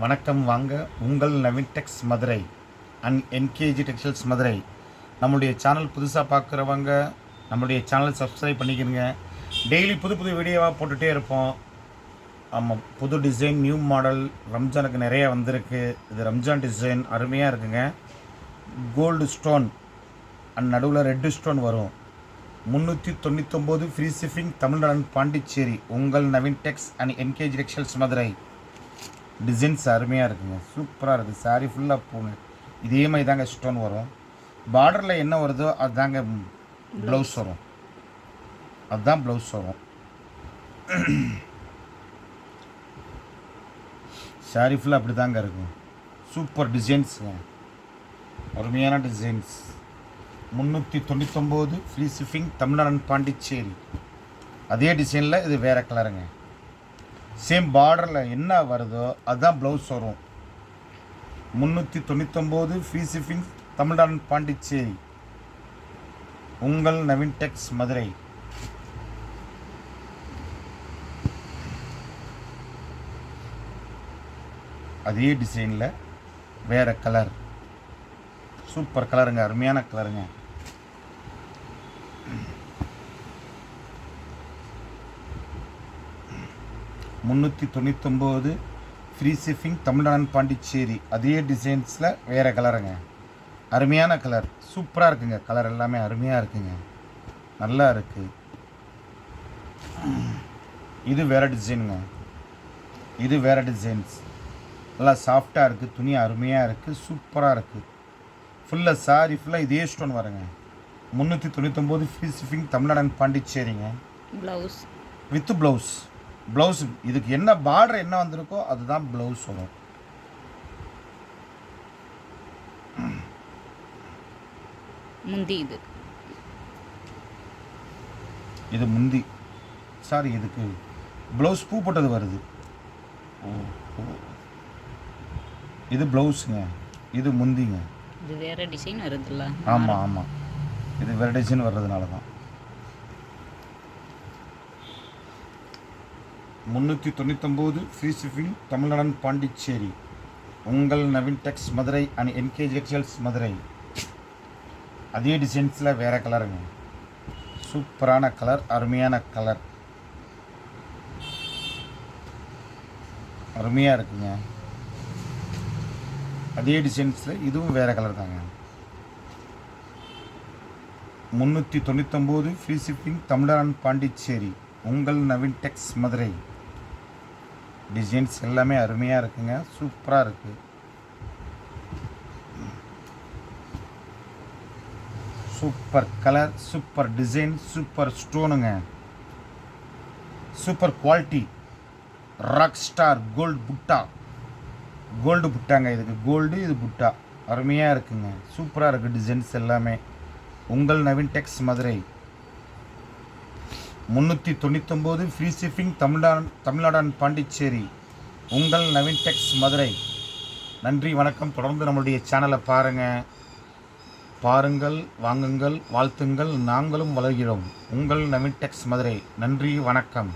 வணக்கம். வாங்க, உங்கள் Naveen Tex Madurai and NKG textiles Madurai. நம்முடைய சேனல் புதுசாக பார்க்குறவங்க நம்முடைய சேனல் சப்ஸ்கிரைப் பண்ணிக்கிறங்க. டெய்லி புது புது வீடியோவாக போட்டுகிட்டே இருப்போம். ஆமாம், புது டிசைன், நியூ மாடல் ரம்ஜானுக்கு நிறைய வந்திருக்கு. இது ரம்ஜான் டிசைன் அருமையாக இருக்குங்க. கோல்டு ஸ்டோன் அண்ட் நடுவில் ரெட்டு ஸ்டோன் வரும். 399 free shipping, Tamil Nadu and Pondicherry. உங்கள் Naveen Tex and NKG textiles Madurai. Designs அருமையாக இருக்குங்க, சூப்பராக இருக்குது. சாரீ ஃபுல்லாக பூங்க இதே மாதிரி தாங்க ஸ்டோன் வரும். பார்டரில் என்ன வருதோ அதுதாங்க ப்ளவுஸ் வரும். அதுதான் ப்ளவுஸ் வரும். சாரீ ஃபுல்லாக அப்படி தாங்க இருக்கும். சூப்பர் டிசைன்ஸுங்க, அருமையான designs. 399 free shipping, Tamil Nadu and Pondicherry. அதே டிசைனில் இது வேறு கலருங்க. சேம் பார்டரில் என்ன வருதோ அதுதான் ப்ளவுஸ் வரும். 399 ஃப்ரீ ஷிப்பிங், தமிழ்நாடு பாண்டிச்சேரி. உங்கள் நவீன் டெக்ஸ் மதுரை. அதே டிசைனில் வேறு கலர். சூப்பர் கலருங்க, அருமையான கலருங்க. $399 ஃப்ரீ ஷிப்பிங், தமிழ்நாடு பாண்டிச்சேரி. அதே டிசைன்ஸில் வேறு கலருங்க, அருமையான கலர். சூப்பராக இருக்குங்க, கலர் எல்லாமே அருமையாக இருக்குங்க, நல்லா இருக்குது. இது வேறு டிசைனுங்க, இது வேறு டிசைன்ஸ். நல்லா சாஃப்டாக இருக்குது, துணி அருமையாக இருக்குது, சூப்பராக இருக்குது. ஃபுல்லாக சாரி ஃபுல்லாக இதே ஸ்டோன் வருங்க. 399 ஃப்ரீ ஷிப்பிங், தமிழ்நாடு பாண்டிச்சேரிங்க. Blouse with blouse. ப்ளவுஸ் இதுக்கு என்ன பார்டர் என்ன வந்திருக்கோ அதுதான் ப்ளவுஸ் வரும். முந்தி இது முந்தி. சாரி, இதுக்கு ப்ளவுஸ் பூ போட்டது வருது. இது ப்ளவுஸுங்க, இது முந்திங்க. இது வேறு டிசைன் வருதுல்ல? ஆமாம் ஆமாம், இது வேறு டிசைன் வர்றதுனால தான். 399 ஃப்ரீ ஷிப்பிங், தமிழ்நாடு பாண்டிச்சேரி. உங்கள் Naveen Tex Madurai and NKG textiles Madurai. அதே டிசைன்ஸில் வேறு கலருங்க, சூப்பரான கலர், அருமையான கலர், அருமையாக இருக்குங்க. அதே டிசைன்ஸில் இதுவும் வேறு கலர் தாங்க. 399 ஃப்ரீ ஷிப்பிங், தமிழ்நாடு பாண்டிச்சேரி. உங்கள் நவீன் டெக்ஸ் மதுரை. டிசைன்ஸ் எல்லாமே அருமையாக இருக்குங்க, சூப்பராக இருக்குது. Super colour, super design, super ஸ்டோனுங்க, super quality. Rock star gold butta. Gold புட்டாங்க, இதுக்கு கோல்டு, இது புட்டா. அருமையாக இருக்குங்க, சூப்பராக இருக்குது டிசைன்ஸ் எல்லாமே. உங்கள் Naveen Tex Madurai. 399 free shipping, Tamil Nadu Pondicherry. உங்கள் நவீன் டெக்ஸ் மதுரை. நன்றி, வணக்கம். தொடர்ந்து நம்மளுடைய சேனலை பாருங்கள், வாங்குங்கள், வாழ்த்துங்கள். நாங்களும் வளர்கிறோம். உங்கள் நவீன் டெக்ஸ் மதுரை. நன்றி, வணக்கம்.